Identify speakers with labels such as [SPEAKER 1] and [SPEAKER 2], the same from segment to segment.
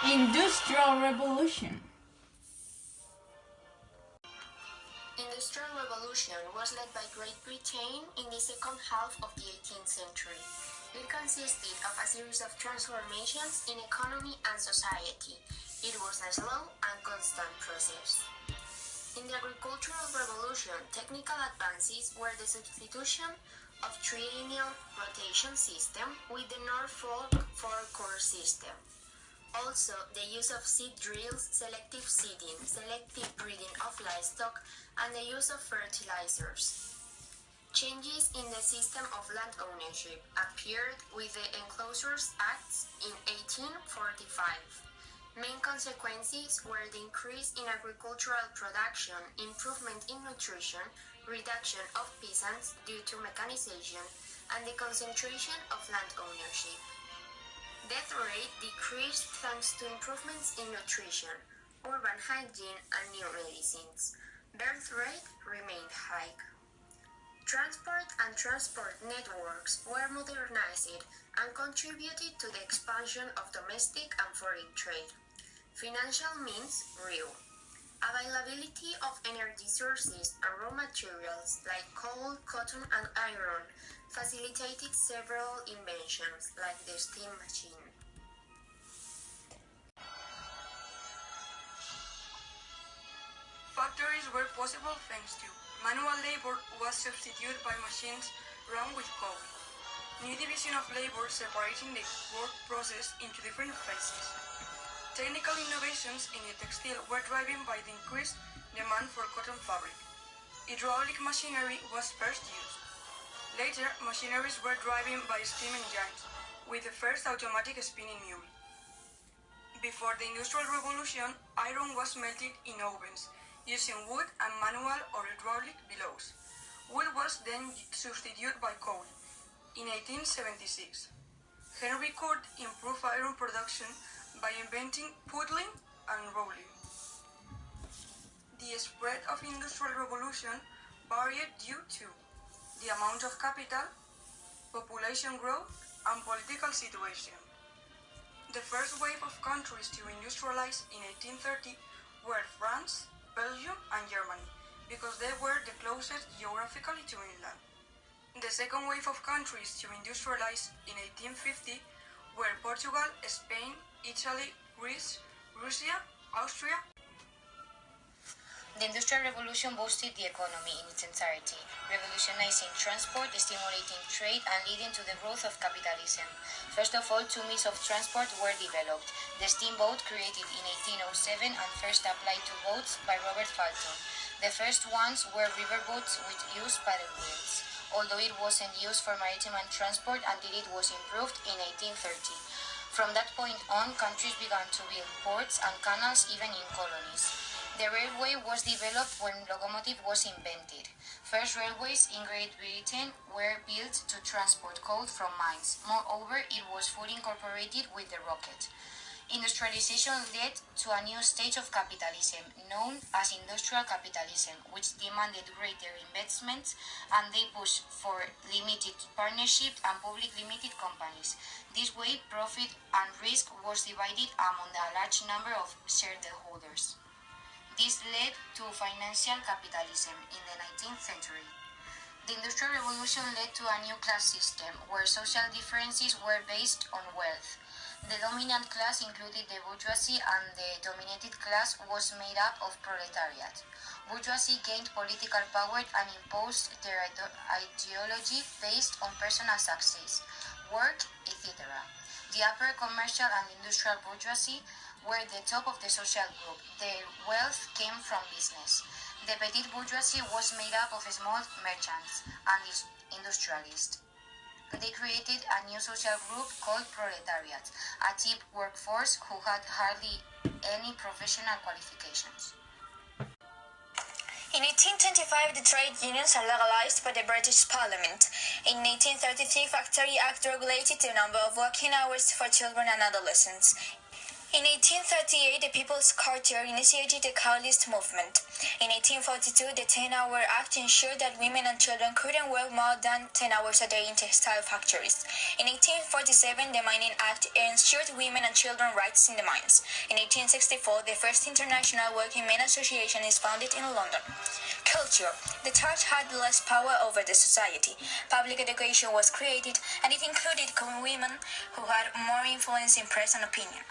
[SPEAKER 1] Industrial Revolution.
[SPEAKER 2] Industrial Revolution was led by Great Britain in the second half of the 18th century. It consisted of a series of transformations in economy and society. It was a slow and constant process. In the Agricultural Revolution, technical advances were the substitution of triennial rotation system with the Norfolk four-core system. Also, the use of seed drills, selective seeding, selective breeding of livestock, and the use of fertilizers. Changes in the system of land ownership appeared with the Enclosures Acts in 1845. Main consequences were the increase in agricultural production, improvement in nutrition, reduction of peasants due to mechanization, and the concentration of land ownership. Death rate decreased thanks to improvements in nutrition, urban hygiene, and new medicines. Birth rate remained high. Transport and transport networks were modernized and contributed to the expansion of domestic and foreign trade. Financial means grew. Availability of energy sources and raw materials like coal, cotton, and iron facilitated several inventions like the steam machine.
[SPEAKER 3] Factories were possible thanks to manual labor was substituted by machines run with coal. New division of labor separating the work process into different phases. Technical innovations in the textile were driven by the increased demand for cotton fabric. Hydraulic machinery was first used. Later, machineries were driven by steam engines, with the first automatic spinning mule. Before the Industrial Revolution, iron was melted in ovens, using wood and manual or hydraulic bellows. Wood was then substituted by coal. In 1876, Henry Court improved iron production by inventing puddling and rolling. The spread of Industrial Revolution varied due to the amount of capital, population growth, and political situation. The first wave of countries to industrialize in 1830 were France, Belgium, and Germany, because they were the closest geographically to England. The second wave of countries to industrialize in 1850 were Portugal, Spain, Italy, Greece, Russia, Austria.
[SPEAKER 2] The Industrial Revolution boosted the economy in its entirety, revolutionizing transport, stimulating trade, and leading to the growth of capitalism. First of all, two means of transport were developed. The steamboat, created in 1807 and first applied to boats by Robert Fulton. The first ones were riverboats which used paddle wheels, although it wasn't used for maritime transport until it was improved in 1830. From that point on, countries began to build ports and canals even in colonies. The railway was developed when locomotive was invented. First railways in Great Britain were built to transport coal from mines. Moreover, it was fully incorporated with the rocket. Industrialization led to a new stage of capitalism, known as industrial capitalism, which demanded greater investments, and they pushed for limited partnership and public limited companies. This way, profit and risk was divided among a large number of shareholders. This led to financial capitalism in the 19th century. The Industrial Revolution led to a new class system, where social differences were based on wealth. The dominant class included the bourgeoisie, and the dominated class was made up of proletariat. Bourgeoisie gained political power and imposed their ideology based on personal success, work, etc. The upper commercial and industrial bourgeoisie were the top of the social group. Their wealth came from business. The petite bourgeoisie was made up of small merchants and industrialists. They created a new social group called proletariat, a cheap workforce who had hardly any professional qualifications.
[SPEAKER 4] In 1825, the trade unions are legalized by the British Parliament. In 1833, Factory Act regulated the number of working hours for children and adolescents. In 1838, the People's Charter initiated the Carlist movement. In 1842, the 10-Hour Act ensured that women and children couldn't work more than 10 hours a day in textile factories. In 1847, the Mining Act ensured women and children rights in the mines. In 1864, the first International Working Men Association is founded in London. Culture. The church had less power over the society. Public education was created, and it included women who had more influence in press and opinion.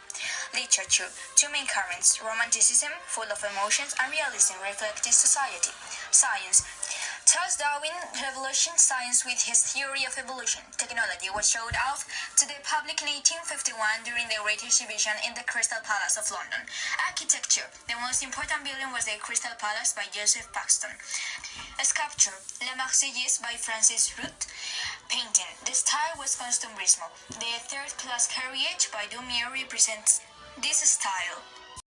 [SPEAKER 4] Literature. Two main currents, Romanticism, full of emotions, and realism, reflected society. Science. Charles Darwin revolutionized science with his theory of evolution. Technology was showed off to the public in 1851 during the Great Exhibition in the Crystal Palace of London. Architecture. The most important building was the Crystal Palace by Joseph Paxton. Sculpture. La Marseillaise by Francis Root. Painting. The style was costumbrismo. The third-class carriage by Dumier represents this style.